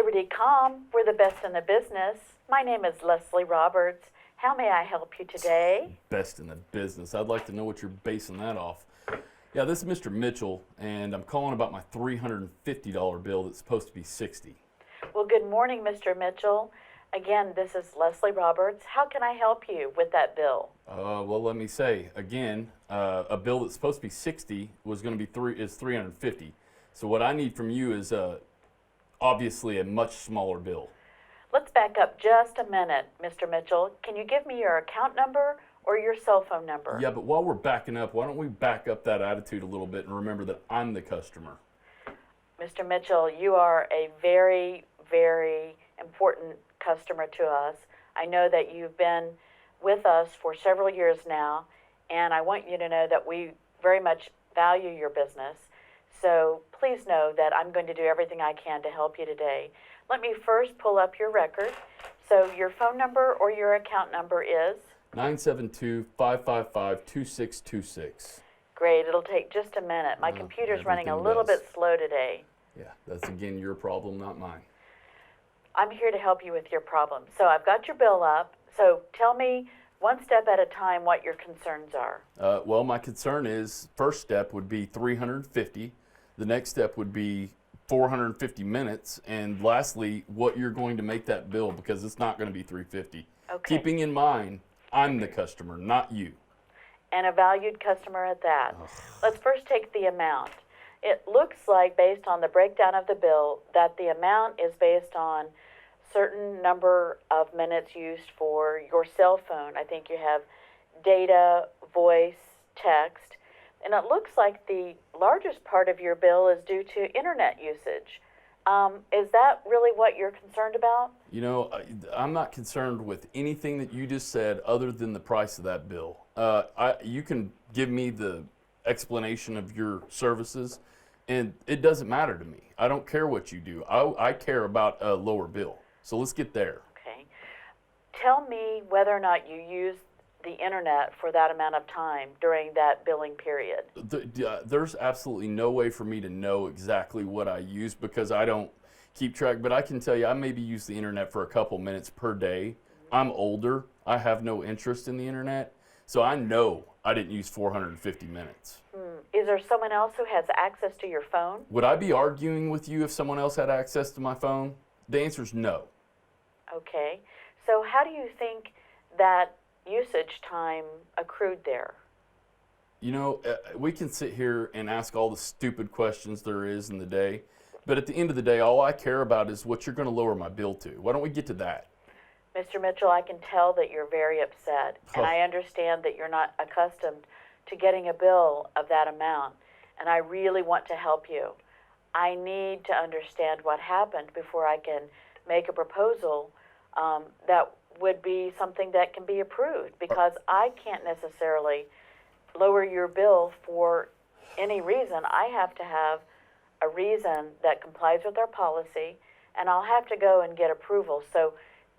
Liberty.com, we're the best in the business. My name is Leslie Roberts. How may I help you today? Best in the business. I'd like to know what you're basing that off. Yeah, this is Mr. Mitchell, and I'm calling about my $350 bill that's supposed to be $60. Well, good morning, Mr. Mitchell. Again, this is Leslie Roberts. How can I help you with that bill? Well, let me say again, a bill that's supposed to be $60 was going to be $350. So what I need from you is obviously a much smaller bill. Let's back up just a minute, Mr. Mitchell. Can you give me your account number or your cell phone number? Yeah, but while we're backing up, why don't we back up that attitude a little bit and remember that I'm the customer. Mr. Mitchell, you are a very, very important customer to us. I know that you've been with us for several years now, and I want you to know that we very much value your business. So please know that I'm going to do everything I can to help you today. Let me first pull up your record. So your phone number or your account number is? 972-555-2626. Great, it'll take just a minute. My computer's running a little bit slow today. Yeah, that's again your problem, not mine. I'm here to help you with your problem. So I've got your bill up. So tell me one step at a time what your concerns are. Well, my concern is first step would be 350. The next step would be 450 minutes. And lastly, what you're going to make that bill, because it's not going to be 350. Okay. Keeping in mind, I'm the customer, not you. And a valued customer at that. Let's first take the amount. It looks like, based on the breakdown of the bill, that the amount is based on certain number of minutes used for your cell phone. I think you have data, voice, text, and it looks like the largest part of your bill is due to internet usage. Is that really what you're concerned about? You know, I'm not concerned with anything that you just said other than the price of that bill. You can give me the explanation of your services, and it doesn't matter to me. I don't care what you do. I care about a lower bill. So let's get there. Okay. Tell me whether or not you use the internet for that amount of time during that billing period. There's absolutely no way for me to know exactly what I use because I don't keep track, but I can tell you I maybe use the internet for a couple minutes per day. I'm older. I have no interest in the internet, so I know I didn't use 450 minutes. Is there someone else who has access to your phone? Would I be arguing with you if someone else had access to my phone? The answer is no. Okay. So how do you think that usage time accrued there? You know, we can sit here and ask all the stupid questions there is in the day, but at the end of the day, all I care about is what you're going to lower my bill to. Why don't we get to that? Mr. Mitchell, I can tell that you're very upset, and I understand that you're not accustomed to getting a bill of that amount, and I really want to help you. I need to understand what happened before I can make a proposal that would be something that can be approved, because I can't necessarily lower your bill for any reason. I have to have a reason that complies with our policy, and I'll have to go and get approval. So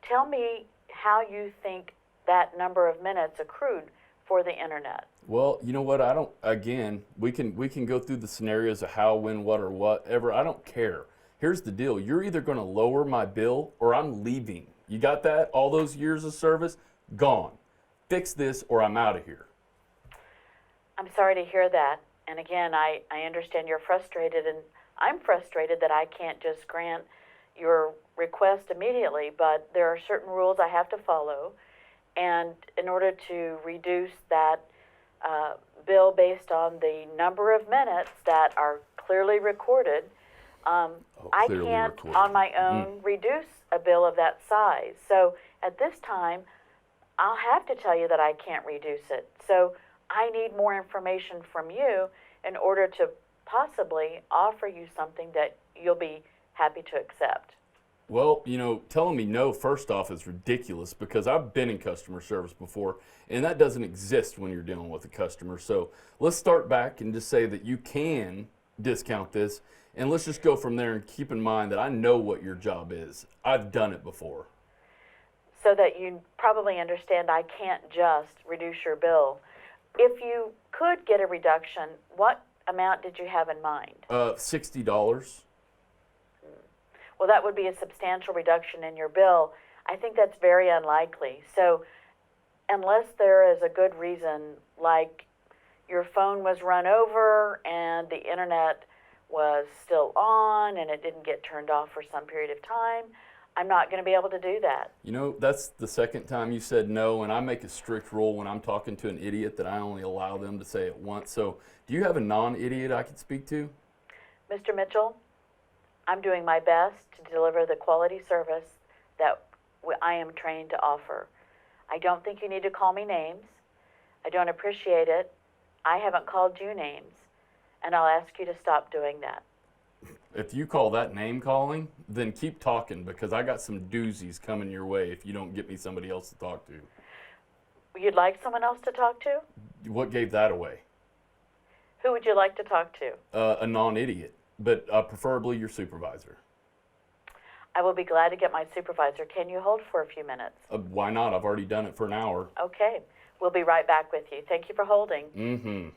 tell me how you think that number of minutes accrued for the internet. Well, you know what? Again, we can go through the scenarios of how, when, what, or whatever. I don't care. Here's the deal. You're either going to lower my bill or I'm leaving. You got that? All those years of service, gone. Fix this or I'm out of here. I'm sorry to hear that. And again, I understand you're frustrated, and I'm frustrated that I can't just grant your request immediately, but there are certain rules I have to follow. And in order to reduce that bill based on the number of minutes that are clearly recorded, I can't on my own reduce a bill of that size. So at this time, I'll have to tell you that I can't reduce it. So I need more information from you in order to possibly offer you something that you'll be happy to accept. Well, you know, telling me no first off is ridiculous because I've been in customer service before, and that doesn't exist when you're dealing with a customer. So let's start back and just say that you can discount this, and let's just go from there and keep in mind that I know what your job is. I've done it before. So that you probably understand I can't just reduce your bill. If you could get a reduction, what amount did you have in mind? $60. well, that would be a substantial reduction in your bill. I think that's very unlikely. So unless there is a good reason, like your phone was run over and the internet was still on and it didn't get turned off for some period of time, I'm not going to be able to do that. You know, that's the second time you said no, and I make a strict rule when I'm talking to an idiot that I only allow them to say it once. So, do you have a non-idiot I could speak to? Mr. Mitchell, I'm doing my best to deliver the quality service that I am trained to offer. I don't think you need to call me names. I don't appreciate it. I haven't called you names, and I'll ask you to stop doing that. If you call that name calling, then keep talking because I got some doozies coming your way if you don't get me somebody else to talk to. You'd like someone else to talk to? What gave that away? Who would you like to talk to? A non-idiot, but preferably your supervisor. I will be glad to get my supervisor. Can you hold for a few minutes? Why not? I've already done it for an hour. Okay. We'll be right back with you. Thank you for holding. Mm-hmm.